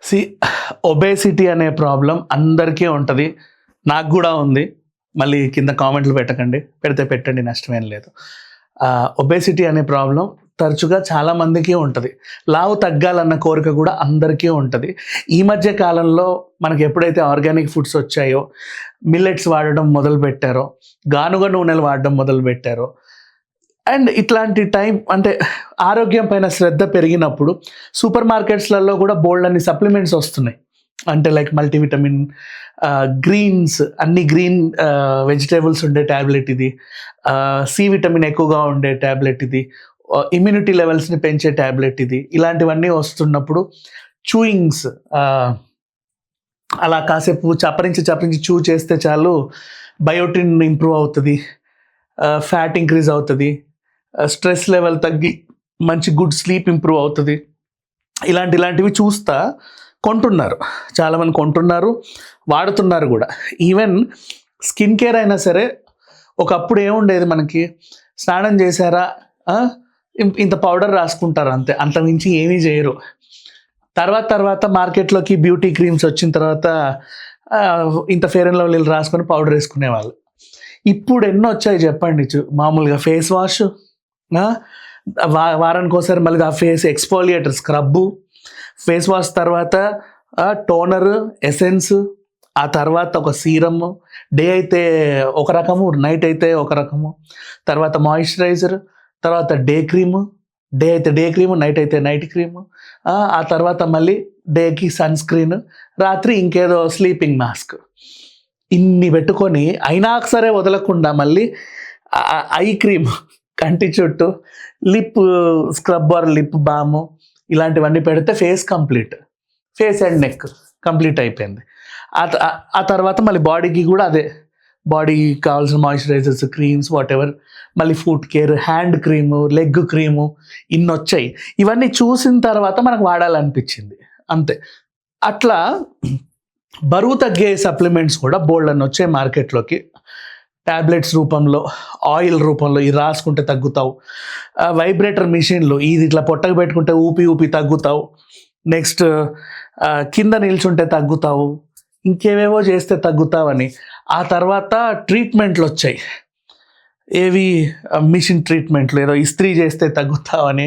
C obesity అనే problem అందరికీ ఉంటుంది. నాకు గూడా ఉంది. మళ్ళీ కింద కామెంట్లు పెట్టకండి. పెడితే పెట్టండి, నష్టమేం లేదు. ఒబేసిటీ అనే ప్రాబ్లం తరచుగా చాలా మందికి ఉంటది. లావు తగ్గాలన్న కోరిక కూడా అందరికీ ఉంటది. ఈ మధ్య కాలంలో మనకి ఎప్పుడైతే ఆర్గానిక్ ఫుడ్స్ వచ్చాయో, మిల్లెట్స్ వాడడం మొదలుపెట్టారో, గానుగ నూనెలు వాడడం మొదలుపెట్టారో, అండ్ ఇట్లాంటి టైం అంటే ఆరోగ్యం పైన శ్రద్ధ పెరిగినప్పుడు సూపర్ మార్కెట్స్లలో కూడా బోల్డన్ని సప్లిమెంట్స్ వస్తున్నాయి. అంటే లైక్ మల్టీవిటమిన్, గ్రీన్స్, అన్ని గ్రీన్ వెజిటేబుల్స్ ఉండే ట్యాబ్లెట్ ఇది, సి విటమిన్ ఎక్కువగా ఉండే ట్యాబ్లెట్ ఇది, ఇమ్యూనిటీ లెవెల్స్ని పెంచే ట్యాబ్లెట్ ఇది, ఇలాంటివన్నీ వస్తున్నప్పుడు చూయింగ్స్ అలా కాసేపు చప్పరించి చూ చేస్తే చాలు బయోటిన్ ఇంప్రూవ్ అవుతుంది, ఫ్యాట్ ఇంక్రీజ్ అవుతుంది, స్ట్రెస్ లెవెల్ తగ్గి మంచి గుడ్ స్లీప్ ఇంప్రూవ్ అవుతుంది. ఇలాంటివి చూస్తా కొంటున్నారు, చాలామంది కొంటున్నారు, వాడుతున్నారు కూడా. ఈవెన్ స్కిన్ కేర్ అయినా సరే, ఒకప్పుడు ఏముండేది మనకి, స్నానం చేశారా ఇంత పౌడర్ రాసుకుంటారు అంతే, అంతమించి ఏమీ చేయరు. తర్వాత మార్కెట్లోకి బ్యూటీ క్రీమ్స్ వచ్చిన తర్వాత ఇంత ఫెయిర్ అండ్ లవ్లీలు రాసుకొని పౌడర్ వేసుకునేవాళ్ళు. ఇప్పుడు ఎన్నో వచ్చాయి చెప్పండి. మామూలుగా ఫేస్ వాష్, వారానికి ఒకసారి మళ్ళీ ఆ face exfoliator scrub, face wash తర్వాత టోనర్, ఎసెన్స్, ఆ తర్వాత ఒక సీరమ్, డే అయితే ఒక రకము, నైట్ అయితే ఒక రకము, తర్వాత మాయిశ్చరైజర్, తర్వాత డే క్రీము, డే అయితే డే క్రీము, నైట్ అయితే నైట్ క్రీము, ఆ తర్వాత మళ్ళీ డేకి సన్ స్క్రీన్, రాత్రి ఇంకేదో స్లీపింగ్ మాస్క్. ఇన్ని పెట్టుకొని అయినా సరే వదలకుండా మళ్ళీ ఐ క్రీమ్, కంటి చుట్టూ, లిప్ స్క్రబ్ ఆర్ లిప్ బాము, ఇలాంటివన్నీ పెడితే face complete, face and neck complete అయిపోయింది. ఆ తర్వాత మళ్ళీ బాడీకి కూడా అదే, బాడీకి కావాల్సిన మాయిశ్చరైజర్స్, క్రీమ్స్, వాట్ ఎవర్, మళ్ళీ foot care, hand cream, leg cream, ఇన్ని వచ్చాయి. ఇవన్నీ చూసిన తర్వాత మనకు వాడాలనిపించింది అంతే. అట్లా బరువు తగ్గే సప్లిమెంట్స్ కూడా బోల్డ్ అని వచ్చాయి మార్కెట్లోకి, ట్యాబ్లెట్స్ రూపంలో, ఆయిల్ రూపంలో. ఇది రాసుకుంటే తగ్గుతావు, వైబ్రేటర్ మిషన్లు, ఇది ఇట్లా పొట్టకు పెట్టుకుంటే ఊపి తగ్గుతావు, నెక్స్ట్ కింద నిల్చుంటే తగ్గుతావు, ఇంకేవేవో చేస్తే తగ్గుతావని. ఆ తర్వాత ట్రీట్మెంట్లు వచ్చాయి, ఏవి మిషన్ ట్రీట్మెంట్లు, ఏదో ఇస్త్రీ చేస్తే తగ్గుతావని,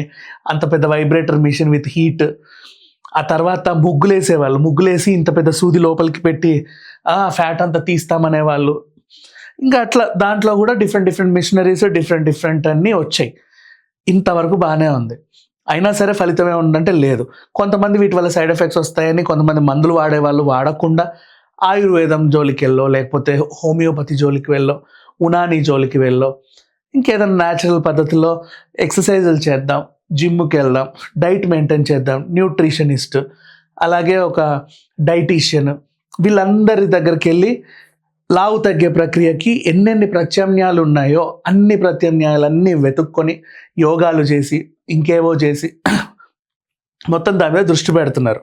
అంత పెద్ద వైబ్రేటర్ మిషన్ విత్ హీట్. ఆ తర్వాత ముగ్గులేసి ఇంత పెద్ద సూది లోపలికి పెట్టి ఫ్యాట్ అంతా తీస్తామనేవాళ్ళు. ఇంకా అట్లా దాంట్లో కూడా డిఫరెంట్ మిషనరీస్, డిఫరెంట్ అన్నీ వచ్చాయి. ఇంతవరకు బాగానే ఉంది. అయినా సరే ఫలితమే ఉందంటే లేదు. కొంతమంది వీటి వల్ల సైడ్ ఎఫెక్ట్స్ వస్తాయని కొంతమంది మందులు వాడేవాళ్ళు వాడకుండా ఆయుర్వేదం జోలికి వెళ్ళో, లేకపోతే హోమియోపతి జోలికి వెళ్ళో, ఉనాని జోలికి వెళ్ళో, ఇంకేదైనా న్యాచురల్ పద్ధతిలో ఎక్సర్సైజులు చేద్దాం, జిమ్కి వెళ్దాం, డైట్ మెయింటైన్ చేద్దాం, న్యూట్రిషనిస్ట్, అలాగే ఒక డైటీషియన్, వీళ్ళందరి దగ్గరికి వెళ్ళి లావు తగ్గే ప్రక్రియకి ఎన్నెన్ని ప్రత్యామ్నాయాలు ఉన్నాయో అన్ని ప్రత్యామ్నాయాలన్నీ వెతుక్కొని యోగాలు చేసి ఇంకేవో చేసి మొత్తం దాని మీద దృష్టి పెడుతున్నారు.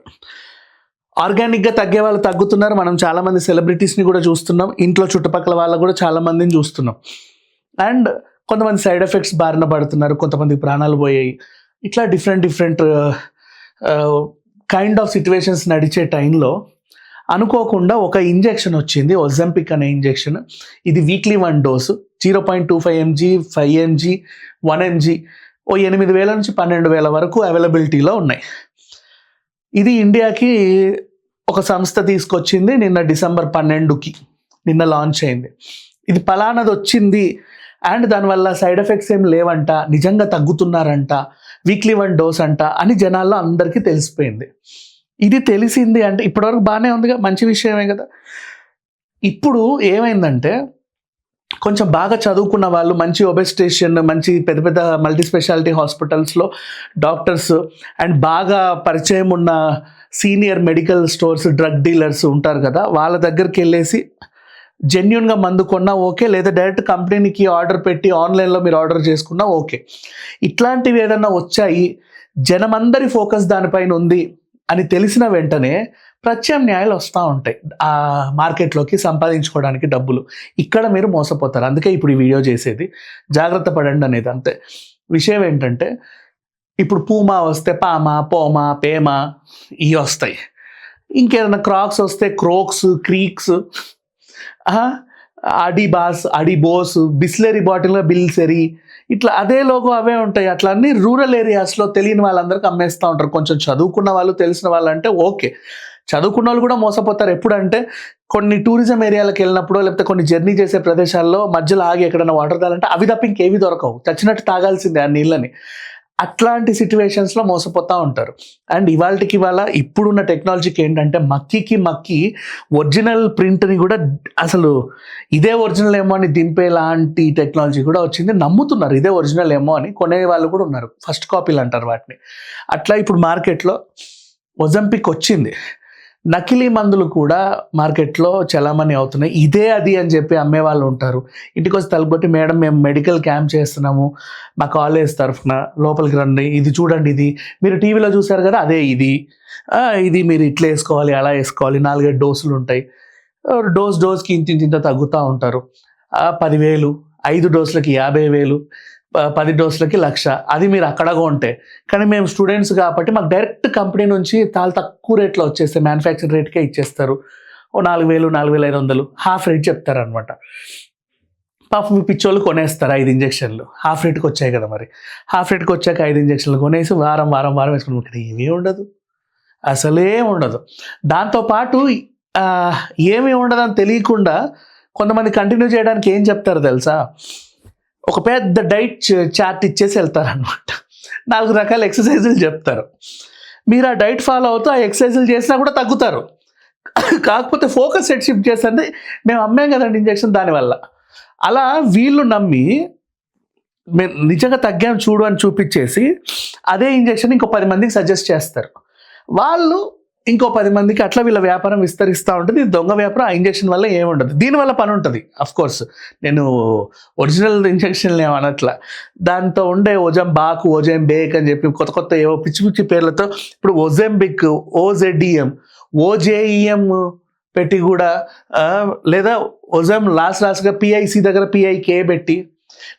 ఆర్గానిక్గా తగ్గే వాళ్ళు తగ్గుతున్నారు. మనం చాలామంది సెలబ్రిటీస్ని కూడా చూస్తున్నాం, ఇంట్లో చుట్టుపక్కల వాళ్ళకు కూడా చాలామందిని చూస్తున్నాం. అండ్ కొంతమంది సైడ్ ఎఫెక్ట్స్ బారిన పడుతున్నారు, కొంతమంది ప్రాణాలు పోయాయి. ఇట్లా డిఫరెంట్ కైండ్ ఆఫ్ సిచ్యువేషన్స్ నడిచే టైంలో అనుకోకుండా ఒక ఇంజెక్షన్ వచ్చింది, ఒజెంపిక్ అనే ఇంజెక్షన్. ఇది weekly 1 dose, 0.25 mg, 5 mg, 1 mg, 8,000 నుంచి 12,000 వరకు అవైలబిలిటీలో ఉన్నాయి. ఇది ఇండియాకి ఒక సంస్థ తీసుకొచ్చింది నిన్న డిసెంబర్ 12కి, నిన్న లాంచ్ అయింది. ఇది పలానాది వచ్చింది అండ్ దానివల్ల సైడ్ ఎఫెక్ట్స్ ఏం లేవంట, నిజంగా తగ్గుతున్నారంట, వీక్లీ 1 డోస్ అంట అని జనాల్లో అందరికీ తెలిసిపోయింది. ఇది తెలిసింది అంటే ఇప్పటివరకు బాగానే ఉందిగా, మంచి విషయమే కదా. ఇప్పుడు ఏమైందంటే కొంచెం బాగా చదువుకున్న వాళ్ళు, మంచి ఒబెస్టేషన్, మంచి పెద్ద మల్టీ స్పెషాలిటీ హాస్పిటల్స్లో డాక్టర్స్ అండ్ బాగా పరిచయం ఉన్న senior medical stores, drug dealers ఉంటారు కదా, వాళ్ళ దగ్గరికి వెళ్ళేసి జెన్యున్గా మందు కొన్నా ఓకే, లేదా డైరెక్ట్ కంపెనీకి ఆర్డర్ పెట్టి ఆన్లైన్లో మీరు ఆర్డర్ చేసుకున్నా ఓకే. ఇట్లాంటివి ఏదన్నా వచ్చాయి, జనమందరి ఫోకస్ దానిపైన ఉంది అని తెలిసిన వెంటనే ప్రత్యామ్నాయాలు వస్తూ ఉంటాయి ఆ మార్కెట్లోకి సంపాదించుకోవడానికి డబ్బులు. ఇక్కడ మీరు మోసపోతారు. అందుకే ఇప్పుడు ఈ వీడియో చేసేది, జాగ్రత్త పడండి అనేది అంతే. విషయం ఏంటంటే ఇప్పుడు పూమా వస్తే పామా, పోమా, పేమా ఇవి వస్తాయి. ఇంకేదైనా క్రాక్స్ వస్తే క్రోక్స్, క్రీక్స్, అడిబోస్, బిస్లెరీ బాటిల్లో బిల్సెరీ, ఇట్లా అదే లోగో అవే ఉంటాయి. అట్లా అన్ని రూరల్ ఏరియాస్లో తెలియని వాళ్ళందరికీ అమ్మేస్తూ ఉంటారు. కొంచెం చదువుకున్న వాళ్ళు, తెలిసిన వాళ్ళు అంటే ఓకే. చదువుకున్న వాళ్ళు కూడా మోసపోతారు. ఎప్పుడంటే కొన్ని టూరిజం ఏరియాలకు వెళ్ళినప్పుడు, లేకపోతే కొన్ని జర్నీ చేసే ప్రదేశాల్లో మధ్యలో ఆగి ఎక్కడైనా వాటర్ తాగాలంటే అవి తప్ప ఇంకేవి దొరకవు, చచ్చినట్టు తాగాల్సిందే ఆ నీళ్ళని. అట్లాంటి సిచ్యువేషన్స్లో మోసపోతూ ఉంటారు. అండ్ ఇవాళ ఇప్పుడున్న టెక్నాలజీకి ఏంటంటే మక్కి ఒరిజినల్ ప్రింట్ని కూడా అసలు ఇదే ఒరిజినల్ ఏమో అని దింపేలాంటి టెక్నాలజీ కూడా వచ్చింది. నమ్ముతున్నారు ఇదే ఒరిజినల్ ఏమో అని, కొనే వాళ్ళు కూడా ఉన్నారు. ఫస్ట్ కాపీలు అంటారు వాటిని. అట్లా ఇప్పుడు మార్కెట్లో ఒజంపిక్ వచ్చింది. నకిలీ మందులు కూడా మార్కెట్లో చలామణి అవుతున్నాయి. ఇదే అది అని చెప్పి అమ్మే వాళ్ళు ఉంటారు. ఇంటికి వచ్చి తలుపుకొట్టి, మేడం మేము మెడికల్ క్యాంప్ చేస్తున్నాము మా కాలేజ్ తరఫున, లోపలికి రండి, ఇది చూడండి, ఇది మీరు టీవీలో చూసారు కదా అదే ఇది, ఇది మీరు ఇట్లా వేసుకోవాలి, అలా వేసుకోవాలి, 4-5 డోసులు ఉంటాయి, డోస్కి ఇంత తగ్గుతూ ఉంటారు. 10,000, 5 డోసులకి 50,000, 10 డోసులకి 1,00,000. అది మీరు అక్కడ కొంటే. కానీ మేము స్టూడెంట్స్ కాబట్టి మాకు డైరెక్ట్ కంపెనీ నుంచి చాలా తక్కువ రేట్లో వచ్చేస్తే మ్యానుఫ్యాక్చర్ రేట్కే ఇచ్చేస్తారు. 4,000, 4,500 హాఫ్ రేట్ చెప్తారనమాట. పాపం మీ పిచ్చోళ్ళు కొనేస్తారు 5 ఇంజక్షన్లు. హాఫ్ రేట్కి వచ్చాయి కదా, మరి హాఫ్ రేట్కి వచ్చాక 5 ఇంజక్షన్లు కొనేసి వారం వేసుకుని ఇక్కడ ఏమీ ఉండదు, అసలే ఉండదు. దాంతోపాటు ఏమీ ఉండదని తెలియకుండా కొంతమంది కంటిన్యూ చేయడానికి ఏం చెప్తారు తెలుసా, ఒక పెద్ద డైట్ చార్ట్ ఇచ్చేసి వెళ్తారనమాట. 4 రకాల ఎక్సర్సైజులు చెప్తారు. మీరు ఆ డైట్ ఫాలో అవుతూ ఆ ఎక్సర్సైజులు చేసినా కూడా తగ్గుతారు. కాకపోతే ఫోకస్ సెట్ షిఫ్ట్ చేస్తే మేము అమ్మాం కదండి ఇంజక్షన్ దానివల్ల. అలా వీళ్ళు నమ్మి మేము నిజంగా తగ్గాం చూడు అని చూపించేసి అదే ఇంజక్షన్ ఇంకో 10 మందికి సజెస్ట్ చేస్తారు. వాళ్ళు ఇంకో 10 మందికి, అట్లా వీళ్ళ వ్యాపారం విస్తరిస్తూ ఉంటుంది. దొంగ వ్యాపారం. ఆ ఇంజక్షన్ వల్ల ఏముండదు, దీనివల్ల పని ఉంటుంది. అఫ్కోర్స్ నేను ఒరిజినల్ ఇంజక్షన్లు ఏమనట్లా, దాంతో ఉండే ఓజెంబేక్ అని చెప్పి కొత్త ఏవో పిచ్చి పేర్లతో ఇప్పుడు ఒజెంబిక్, OZEM, OJEM పెట్టి కూడా, లేదా లాస్ట్గా PIC దగ్గర PIK పెట్టి,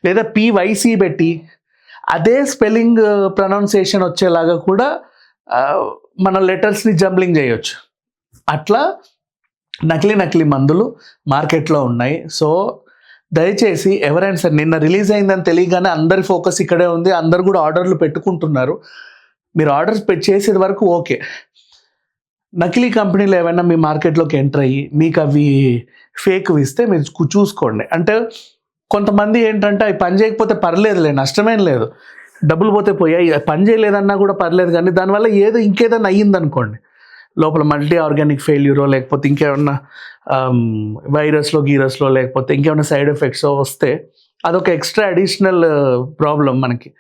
లేదా PYC పెట్టి అదే స్పెల్లింగ్ ప్రొనౌన్సియేషన్ వచ్చేలాగా కూడా మన లెటర్స్ని జంబ్లింగ్ చేయొచ్చు. అట్లా నకిలీ మందులు మార్కెట్లో ఉన్నాయి. సో దయచేసి ఎవరైనా సరే, నిన్న రిలీజ్ అయిందని తెలియగానే అందరి ఫోకస్ ఇక్కడే ఉంది, అందరు కూడా ఆర్డర్లు పెట్టుకుంటున్నారు. మీరు ఆర్డర్స్ చేసేది వరకు ఓకే. నకిలీ కంపెనీలు ఏమైనా మీ మార్కెట్లోకి ఎంటర్ అయ్యి మీకు అవి ఫేక్ ఇస్తే మీరు చూసుకోండి. అంటే కొంతమంది ఏంటంటే అవి పని చేయకపోతే పర్లేదులే, నష్టమేం లేదు, డబ్బులు పోతే పోయాయి, పని చేయలేదన్నా కూడా పర్లేదు, కానీ దానివల్ల ఇంకేదైనా అయ్యిందనుకోండి, లోపల మల్టీ ఆర్గానిక్ ఫెయిల్యూరో, లేకపోతే ఇంకేమన్నా గీరస్లో లేకపోతే ఇంకేమైనా సైడ్ ఎఫెక్ట్స్ వస్తే అదొక ఎక్స్ట్రా అడిషనల్ ప్రాబ్లం మనకి.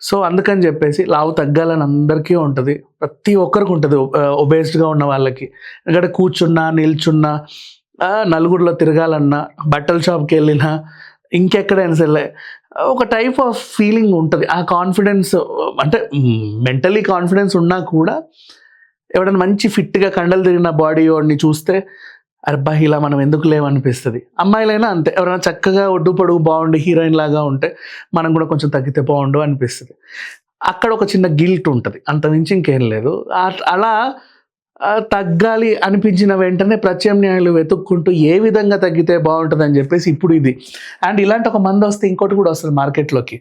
సో అందుకని చెప్పేసి లావు తగ్గాలని అందరికీ ఉంటుంది, ప్రతి ఒక్కరికి ఉంటుంది, ఒబేస్డ్గా ఉన్న వాళ్ళకి. ఎందుకంటే కూర్చున్నా, నిల్చున్నా, నలుగురిలో తిరగాలన్నా, బట్టల షాప్కి వెళ్ళినా, ఇంకెక్కడైనా సరే ఒక టైప్ ఆఫ్ ఫీలింగ్ ఉంటుంది. ఆ కాన్ఫిడెన్స్, అంటే మెంటలీ కాన్ఫిడెన్స్ ఉన్నా కూడా ఎవడైనా మంచి ఫిట్గా కండలు తిరిగిన బాడీ వాడిని చూస్తే అబ్బా ఇలా మనం ఎందుకు లేవనిపిస్తుంది. అమ్మాయిలైనా అంతే, ఎవరైనా చక్కగా ఒడ్డు పొడుగు బాగుండి హీరోయిన్ లాగా ఉంటే మనం కూడా కొంచెం తగ్గితే బాగుండు అనిపిస్తుంది. అక్కడ ఒక చిన్న గిల్ట్ ఉంటుంది, అంత మించి ఇంకేం లేదు. అలా తగ్గాలి అనిపించిన వెంటనే ప్రత్యామ్నాయాలు వెతుక్కుంటూ ఏ విధంగా తగ్గితే బాగుంటుంది అని చెప్పేసి ఇప్పుడు ఇది. అండ్ ఇలాంటి ఒక మందు వస్తే ఇంకోటి కూడా వస్తుంది మార్కెట్లోకి,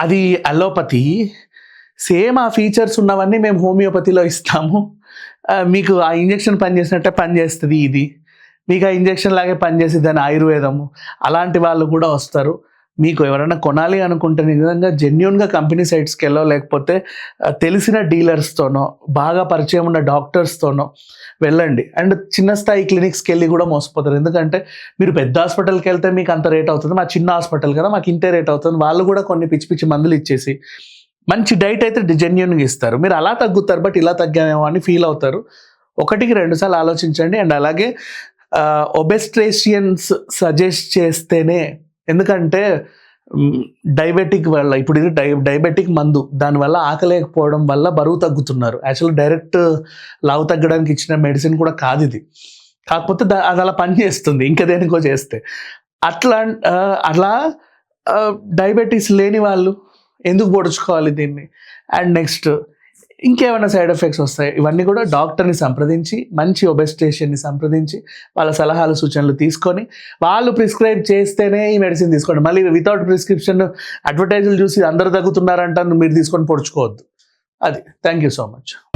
అది అలోపతి. సేమ్ ఆ ఫీచర్స్ ఉన్నవన్నీ మేము హోమియోపతిలో ఇస్తాము, మీకు ఆ ఇంజక్షన్ పనిచేసినట్టే పనిచేస్తుంది ఇది, మీకు ఆ ఇంజక్షన్ లాగే పనిచేసేది అని ఆయుర్వేదము. అలాంటి వాళ్ళు కూడా వస్తారు. మీకు ఎవరైనా కొనాలి అనుకుంటే నిజంగా జెన్యూన్గా కంపెనీ సైట్స్కి వెళ్ళో, లేకపోతే తెలిసిన డీలర్స్తోనో, బాగా పరిచయం ఉన్న డాక్టర్స్తోనో వెళ్ళండి. అండ్ చిన్న స్థాయి క్లినిక్స్కి వెళ్ళి కూడా మోసపోతారు. ఎందుకంటే మీరు పెద్ద హాస్పిటల్కి వెళ్తే మీకు అంత రేట్ అవుతుంది, మా చిన్న హాస్పిటల్ కదా మాకు ఇంతే రేట్ అవుతుంది. వాళ్ళు కూడా కొన్ని పిచ్చి మందులు ఇచ్చేసి మంచి డైట్ అయితే జెన్యూన్గా ఇస్తారు. మీరు అలా తగ్గుతారు, బట్ ఇలా తగ్గామేమో అని ఫీల్ అవుతారు. 1-2 సార్లు ఆలోచించండి. అండ్ అలాగే ఒబెస్ట్రేషియన్స్ సజెస్ట్ చేస్తేనే, ఎందుకంటే డయాబెటిక్ వల్ల, ఇప్పుడు ఇది డయాబెటిక్ మందు, దానివల్ల ఆకలేకపోవడం వల్ల బరువు తగ్గుతున్నారు. యాక్చువల్లీ డైరెక్ట్ లావు తగ్గడానికి ఇచ్చిన మెడిసిన్ కూడా కాదు ఇది, కాకపోతే అది అలా పనిచేస్తుంది ఇంకా దేనికో చేస్తే. అట్లా డయాబెటీస్ లేని వాళ్ళు ఎందుకు పొడుచుకోవాలి దీన్ని. అండ్ నెక్స్ట్ ఇంకేమైనా సైడ్ ఎఫెక్ట్స్ వస్తాయి, ఇవన్నీ కూడా డాక్టర్ని సంప్రదించి, మంచి ఒబెస్టేషన్ని సంప్రదించి, వాళ్ళ సలహాలు సూచనలు తీసుకొని వాళ్ళు ప్రిస్క్రైబ్ చేస్తేనే ఈ మెడిసిన్ తీసుకోండి. మళ్ళీ వితౌట్ ప్రిస్క్రిప్షన్ అడ్వర్టైజులు చూసి అందరు తగ్గుతున్నారంట మీరు తీసుకొని పొడుచుకోవద్దు. అది. Thank you so much.